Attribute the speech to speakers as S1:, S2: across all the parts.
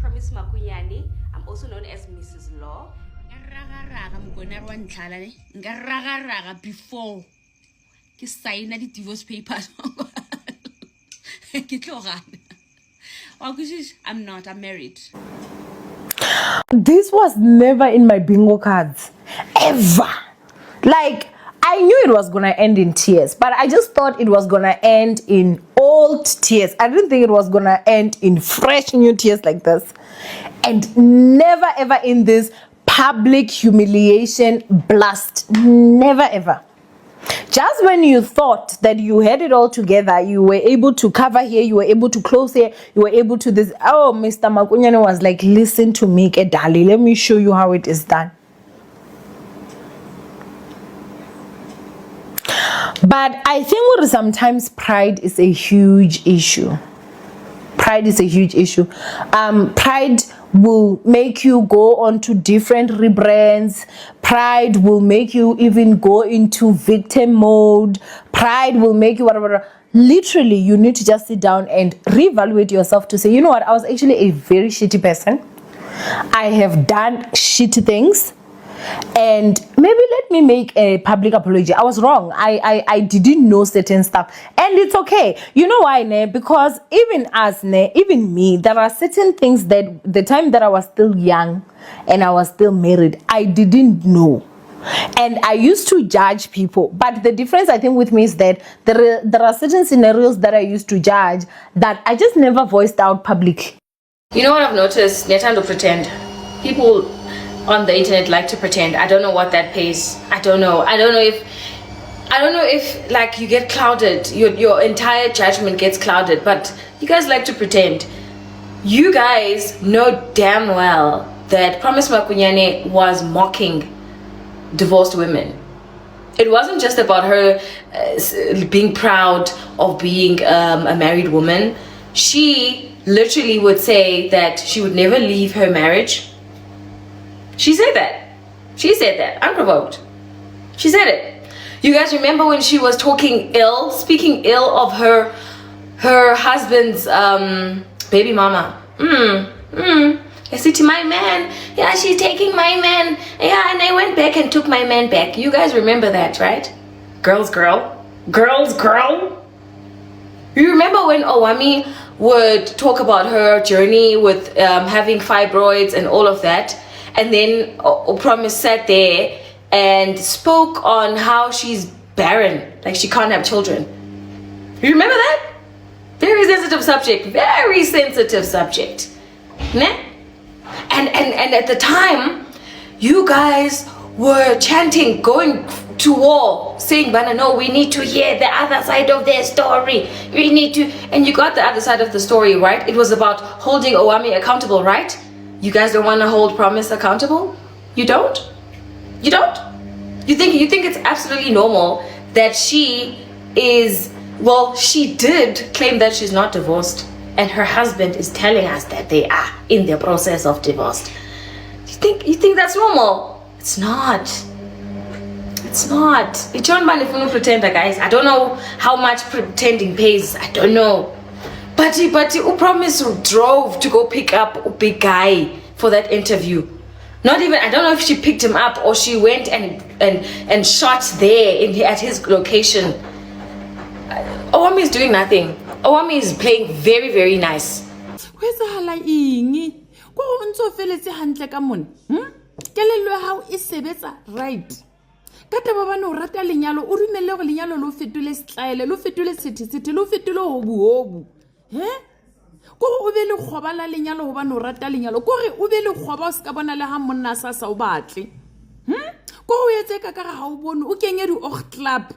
S1: Promise Makunyane. I'm also known as Mrs. Law.
S2: Before you sign the divorce papers. I'm not, I'm married.
S3: This was never in my bingo cards. Ever. Like, I knew it was gonna end in tears, but I just thought it was gonna end in old tears. I didn't think it was gonna end in fresh new tears like this. And never ever in this public humiliation blast. Never ever. Just when you thought that you had it all together, you were able to cover here, you were able to close here, you were able to this. Oh, Mr. Makunyane was like, listen to me, Kedali, let me show you how it is done. But I think sometimes pride is a huge issue. Pride is a huge issue. Pride will make you go on to different rebrands. Pride will make you even go into victim mode. Pride will make you whatever. Literally, you need to just sit down and reevaluate yourself to say, you know what, I was actually a very shitty person. I have done shitty things. And maybe let me make a public apology. I was wrong. I didn't know certain stuff. And it's okay. You know why, ne? Because even us, ne, even me, there are certain things that the time that I was still young and I was still married, I didn't know. And I used to judge people. But the difference, I think, with me is that there are certain scenarios that I used to judge that I just never voiced out publicly.
S1: You know what I've noticed? Netando pretend. People on the internet like to pretend. I don't know what that pays. I don't know if like you get clouded, your entire judgment gets clouded, but you guys like to pretend. You guys know damn well that Promise Makunyane was mocking divorced women. It wasn't just about her being proud of being a married woman. She literally would say that she would never leave her marriage. She said that, unprovoked. She said it. You guys remember when she was speaking ill of her husband's baby mama? I said to my man, yeah, she's taking my man. Yeah, and I went back and took my man back. You guys remember that, right? Girls, girl. You remember when Owami would talk about her journey with having fibroids and all of that? And then Promise sat there and spoke on how she's barren, like she can't have children. You remember that? Very sensitive subject, very sensitive subject. Ne? And at the time, you guys were chanting, going to war, saying, no, we need to hear the other side of their story. We need to, and you got the other side of the story, right? It was about holding Owami accountable, right? You guys don't want to hold Promise accountable? You don't? You don't? You think it's absolutely normal that she is, well, she did claim that she's not divorced, and her husband is telling us that they are in the process of divorce. You think that's normal? It's not. It's not. You don't mind if you pretend, guys. I don't know how much pretending pays. I don't know. But Promise drove to go pick up a big guy for that interview. Not even, I don't know if she picked him up or she went and shot there at his location. Owami is doing nothing. Owami is playing very, very nice.
S4: Where's the halaing? Go on so feletse hantle ka mona. Kelello how e sebetsa right. Kata baba no rata lenyalo o dumelle go lenyalo lo fetole style lo fetole sethe lo fetole hobu. Ko o be le khoba la lenyalo go ba no rata lenyalo ko re o be le khoba o ska bona le ha monna sa o batle ko o etse ka ga o bone o kenye di og club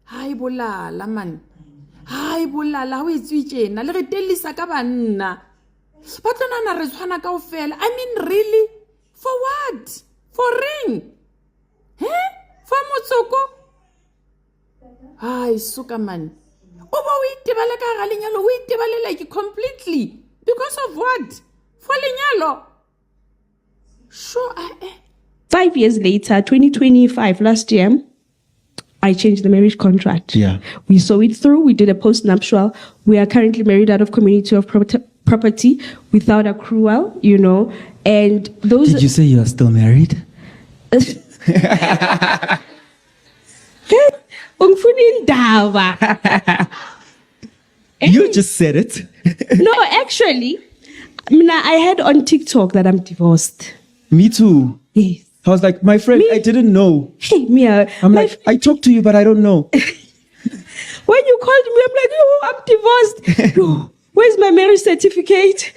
S4: hai bolala man hai bolala o etswitjena le re telisa ka banna ba tsona na re tshwana ka ofela. I mean really, for what? For ring for motsoko hai suka man oba o itebala ka ga lenyalo o itebale like completely because of what? For lenyalo. Sure.
S5: 5 years later, 2025, last year, I changed the marriage contract.
S6: Yeah.
S5: We saw it through. We did a post-nuptial. We are currently married out of community of property without accrual, you know, and those.
S6: Did you say you are still married?
S5: Ungifuna indaba.
S6: You just said it.
S5: No, actually, I heard on TikTok that I'm divorced.
S6: Me too.
S5: Yes.
S6: I was like, my friend, I didn't know.
S5: Hey, Mia.
S6: I'm like, I talked to you, but I don't know.
S5: When you called me, I'm like, oh, I'm divorced. No, where's my marriage certificate?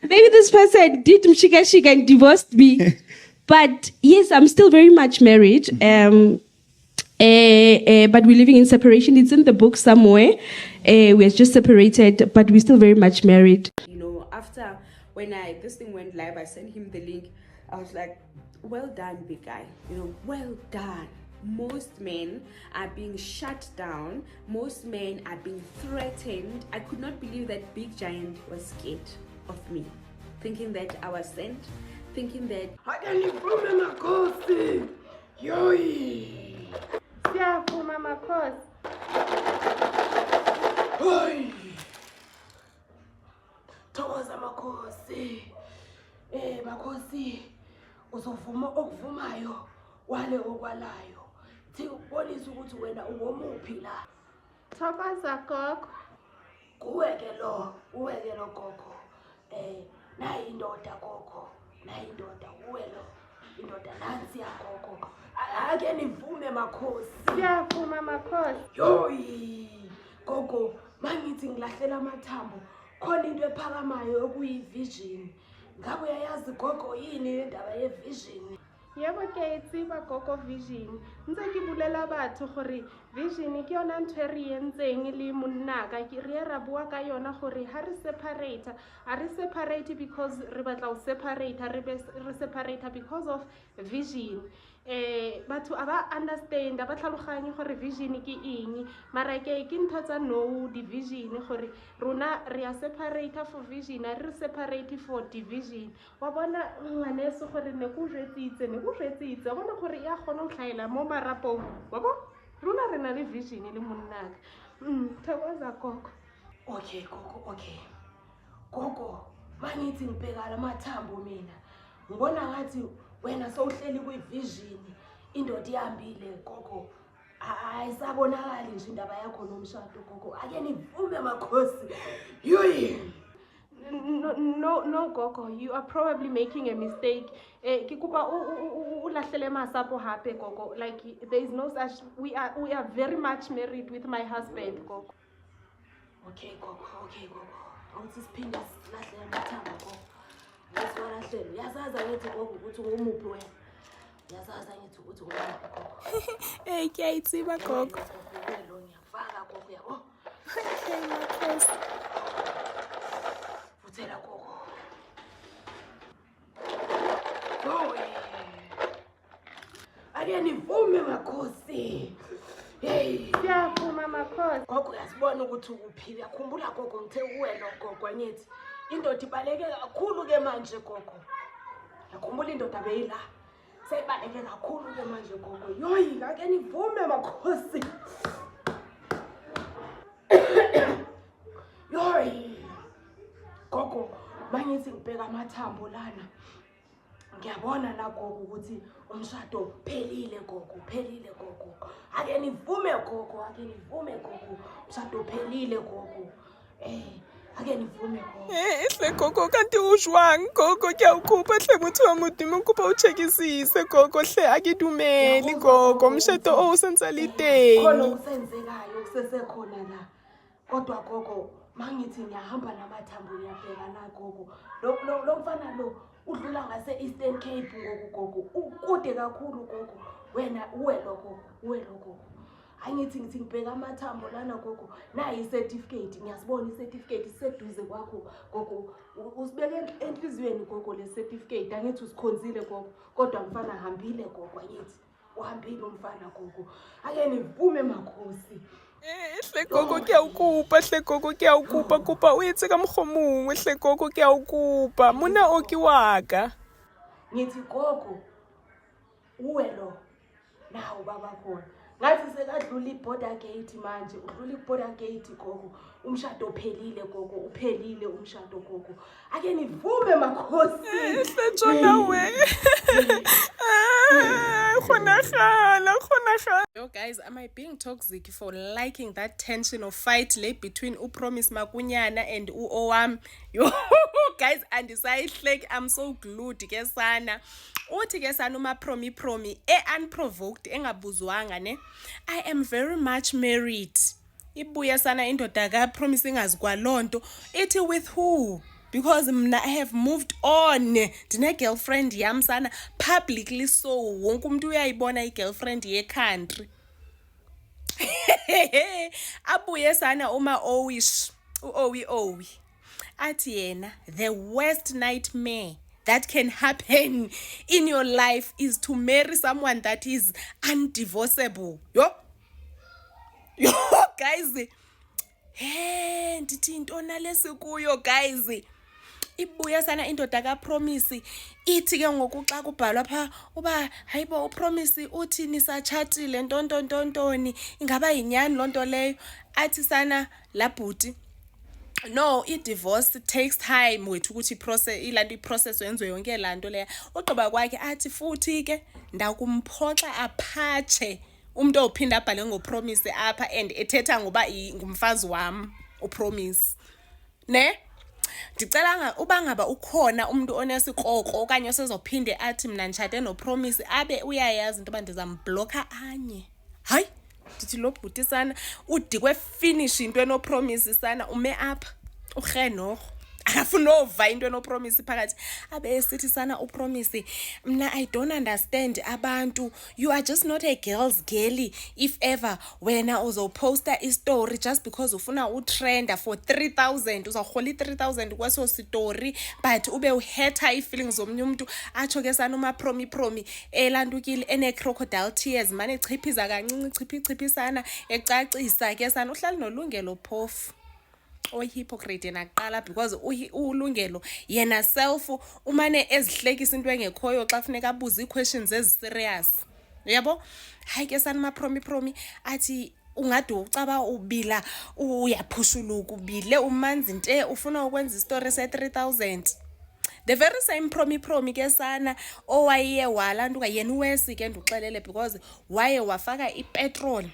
S5: Maybe this person did mshika and divorced me. But yes, I'm still very much married. But we're living in separation. It's in the book somewhere. We're just separated, but we're still very much married.
S2: You know, after when this thing went live, I sent him the link. I was like, well done, big guy. You know, well done. Most men are being shut down. Most men are being threatened. I could not believe that Big Giant was scared of me, thinking that I was sent, thinking that
S7: Akanivume makhosi. Yoyi.
S8: Siyavuma makhosi.
S7: Hoy. Thokoza makhosi. Makhosi. Uzovuma okuvumayo, wale okwalayo. Thi ubonisa ukuthi wena ungomuphi la.
S8: Thokoza gogo.
S7: Uweke lo gogo. Nayi indoda gogo. Nayi indoda uwelo. Indoda nansi ya gogo. Ake nivume makhosi.
S8: Siyavuma makhosi.
S7: Yoyi. Gogo, mangithi ngilahlela amathambo. Khona into ephakamayo okuyivision. Ngabe uyayazi gogo yini indaba yevision?
S8: Yebo ke itsiba gogo vision. Ntse ke bulela batho gore vision ke yona ntho e re entseng le monnaka ke re ra bua ka yona gore ha re separate because re batla o separate re separate because of vision. Batho aba understand ba tlhaloganye gore vision ke eng mara ke ntho tsa no division gore rona re a separate for vision re separate for division wa bona ngwaneso gore ne go jetsitse bona gore ya gona o tlhaela mo marapong wa bo rona re na le vision le monnaka thokoza gogo.
S7: Okay gogo, okay. Gogo, mangithi ngibheka lamathambo mina. Ngibona ngathi wena sowuhleli kwivision indoda ihambile gogo. Ayisabonakali nje indaba yakho nomshado gogo. Ake nivume makhosi. Yoyi.
S8: No gogo, you are probably making a mistake. Ke kopa o lahlele masapo hape gogo. Like there is no such we are very much married with my husband gogo.
S7: Okay gogo. Awuthi siphinde silahle amathambo gogo. Ngizwalahlele. Yazaza ngithi gogo ukuthi ngumuphi wena. Yazaza ngithi ukuthi ngumuphi gogo.
S8: Kuyayitsiba gogo.
S7: Lo ngiyafaka gogo yabo.
S8: Okay makhosi.
S7: Futhela gogo. Yoyi. Ake nivume makhosi. Hey.
S8: Siyavuma makhosi.
S7: Gogo uyasibona ukuthi ukuphila. Yakhumbula gogo ngithe uwena gogo ngithi indoda ibaleke kakhulu ke manje gogo. Yakhumbula indoda beyila. Seyibaleke kakhulu ke manje gogo. Yoyi ake nivume makhosi. Yoyi. Gogo, mangithi ngibheka amathambo lana. Ngiyabona la gogo ukuthi umshado phelile gogo. Ake nivume gogo. Umshado phelile gogo. Ake nivume gogo.
S9: Hle gogo kanti ujwang gogo kuyawukhupha hle muthi wa mudimo kuba uchekisise gogo hle akidumeli gogo umshado owusenzaliteni.
S7: Khona usenzekayo kusesekhona la. Kodwa gogo mangithi ngiyahamba namathambo ngiyabheka la gogo. Lo mfana lo udlula ngase Eastern Cape gogo. Ukude kakhulu gogo. Wena uwelo gogo. Angithi ngibheka amathambo lana gogo. Nayi certificate ngiyasibona icertificate siseduze kwakho gogo. Usibeke enhlizweni gogo le certificate angithi usikhonzile gogo. Kodwa mfana hambile gogo angithi. Uhambile umfana gogo. Ake nivume makhosi.
S9: Hle gogo kuyawukupa kupa o etse ka mogomongwe hle gogo kuyawukupa mona o ke waka.
S7: Ngithi gogo uwelo nawo baba khona ngathi sekadlula i-border gate manje udlula i-border gate gogo umshado uphelile gogo uphelile umshado gogo ake nivume makhosi
S9: Setshona we. Yo guys, am I being toxic for liking that tension of fight lay between uPromise Makunyana and uOwam? Yo guys, andisayihleki, I'm so glued ke sana. Uthi ke sana umaPromi unprovoked engabuzwanga ne. I am very much married. Ibuya sana indoda kaPromise ingazi kwalonto. Ithi with who? Because I have moved on. Dine girlfriend yam sana publicly so wonke umuntu uyayibona igirlfriend ye country. Abuye sana uma Owish, Owi. Athi yena the worst nightmare that can happen in your life is to marry someone that is undivorceable. Yo guys. Ndithi intona lesikuyo guys. Ibuya sana indoda kaPromise ithi ke ngoku xa kubhalwa pha uba hayibo uPromise uthi nisachatile ntontontoni ingaba yinyani lonto leyo athi sana labhuti no i-divorce takes time wethu ukuthi i-process wenziwe yonke lanto leya ugqiba kwakhe athi futhi ke ndakumphoxa aphatshe umuntu ophinda abhale ngoPromise apha and ethetha ngoba ngumfazi wami uPromise ne ndicela uba ngaba ukhona umuntu onesikoko okanye osezophinde athi mina ndishade noPromise abe uyayazi into bandizamblocker anye hayi ndithi lo bhuti sana udikwe finish into enoPromise sana ume apha uGenoch akafuna ova into enoPromise phakathi abe esithi sana uPromise mina I don't understand abantu you are just not a girl's girly if ever wena uzoposta istory just because ufuna utrenda for 3000 uzawurhola i3000 kwaso story but ube uhetha ifeelings zomnye umuntu atsho ke sana umaPromi elandukile ene crocodile tears mane echiphiza kancinci chiphisana ecacisa ke sana uhlali nolungelo phofu hypocrite naqala because ulungelo yena self umane ezihlekisa into engekhoyo xa kufuneka abuza iquestions eziserious yabo hayi ke sana maPromi athi ungade ucaba ubila uyaphushuluka ubile umanzi nte ufuna ukwenza istory se3000 the very same Promi ke sana owaye walanduka yena uwesi ke nduxelele because waye wafaka ipetrol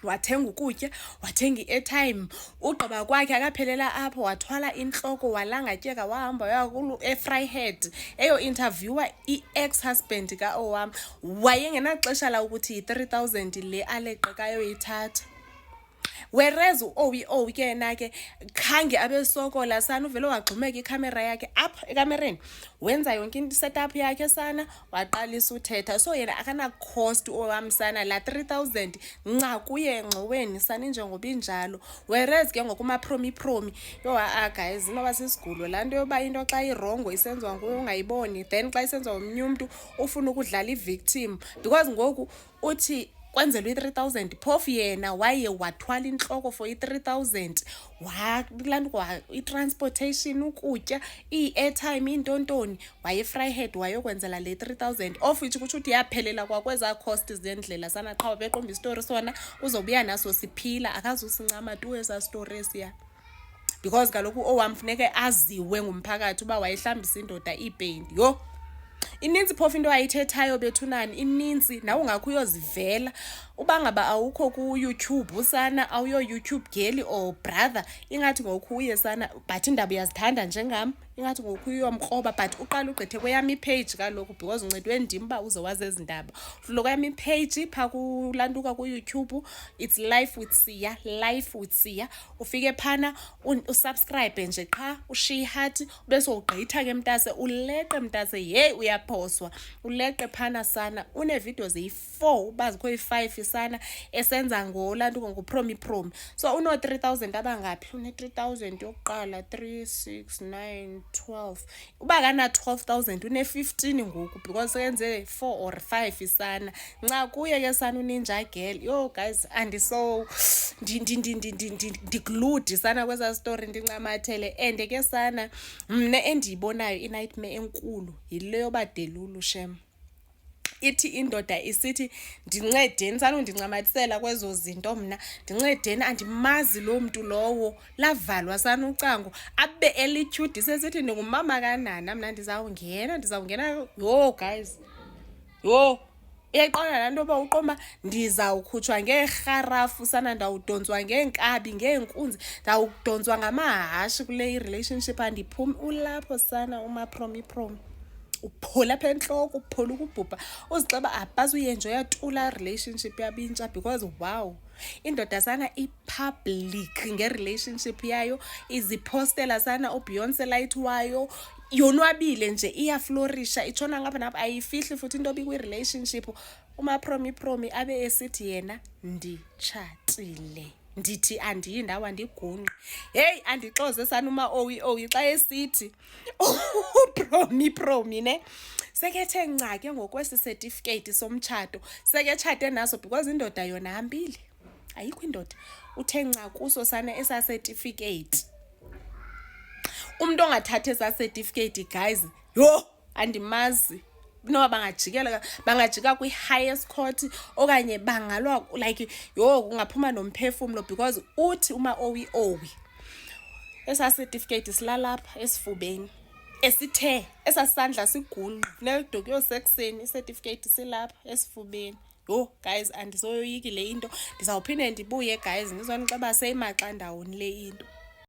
S9: wathenga ukutya wathenga iairtime ugqiba kwakhe akaphelela apho wathwala inhloko walangatyeka wahamba waya eFryhead eyo interviewer i-ex husband kaOwam wayengenaxesha la ukuthi i3000 le aleqekayo ithatha whereas uOwi ke yena ke khange abesokola sana uvele wagxumeka icamera yakhe apha ekamereni wenza yonke into setup yakhe sana waqalisa uthetha so yena akana cost oWam sana la 3000 nca kuye engcoweni sana njengoba injalo whereas ke ngokumaPromi yo guys inoba sisigulo lanto yoba into xa irongo isenziwa nguwe ungayiboni then xa isenziwa umnye umuntu ufuna ukudlala ivictim because ngoku uthi kwenzelwe i3000 phofu yena waye wathwala inhloko for i3000 walanduka i-transportation ukutya i-airtime intontoni waye Fryhead wayokwenzela le 3000 of which kuthi uthi yaphelela kwakweza cost zendlela sana qha beqomba istory sona uzobuya naso siphila akazusincama tu esa story esiya because kaloku oWam funeke aziwe ngumphakathi uba wayehlambisa indoda ipaint yo ininzi phofu into ayithethayo bethunani ininzi nawe ungakho uyozivela uba ngaba awukho ku YouTube usana awuyo YouTube girl or brother ingathi ngokuye sana but indaba uyazithanda njengami ingathi ngokuyo mkroba but uqala ugqithe kweyami page kaloku because uncedwe ndimba uzowazi ezindaba fulo kweyami page pha kulanduka ku YouTube it's life with Sia ufike phana usubscribe nje qha ushiya heart bese ugqitha ke mntase uleqe mntase hey uyaphoswa uleqe phana sana une videos eyi4 bazikho i5 sana esenza ngolanduka ngoPromi so uno 3000 abangapi une 3000 yokuqala 3 6 9 12 uba kana 12000 une 15 ngoku because senze 4 or 5 isana nca kuye ke sana uninja girl yo guys andiso ndiglued sana kweza story ndincamathele and ke sana mne endiyibonayo inightmare enkulu yileyo badelulu shem ithi indoda isithi ndincedeni sanundincamathisela kwezo zinto mna ndincedeni andimazi loo mntu lowo lavalwa sanucango abe elityhudi sesithi ndingumama kanana mna ndizawungena yo guys yo iyayiqonda laa nto uba uqoma ndizawukhutshwa ngeerharafu sana ndawudontswa ngeenkabi ngeenkunzi ndawudontswa ngamahashi kule i-relationship andiphumi ulapho sana umapromipromi uphola apha entloko uphola ukubhubha uzixeba abazuyenjoya tula relationship yabintsha because wow indoda sana ipublic nge-relationship yayo izipostela sana uBeyonce light wayo yonwabile nje iyaflorisha itshona ngapha napha ayifihli futhi into obikwi-relationship umapromipromi abe esithi yena nditshatile ndithi andiyi ndawo andigunqi heyi andixoze sana uma-owi xa esithi upromipromi ne sekethe nca ke ngokwesi certificate somtshato seketshate naso because indoda yona hambile ayikho indoda uthe nca kuso sana esa certificate umuntu ongathatha esa certificate guys yo andimazi noba bangajika kwi-highest court okanye bangalwa like yo kungaphuma nomphefumlo because uthi uma-owi esa certificate silalapha esifubeni esithe esasandla sigunqa funeka kuyosekuseni i-certificate silapha esifubeni yo guys andizoyoyiki le into ndizawuphinde ndibuye guys ndizonixeba seyimaxa ndawoni le into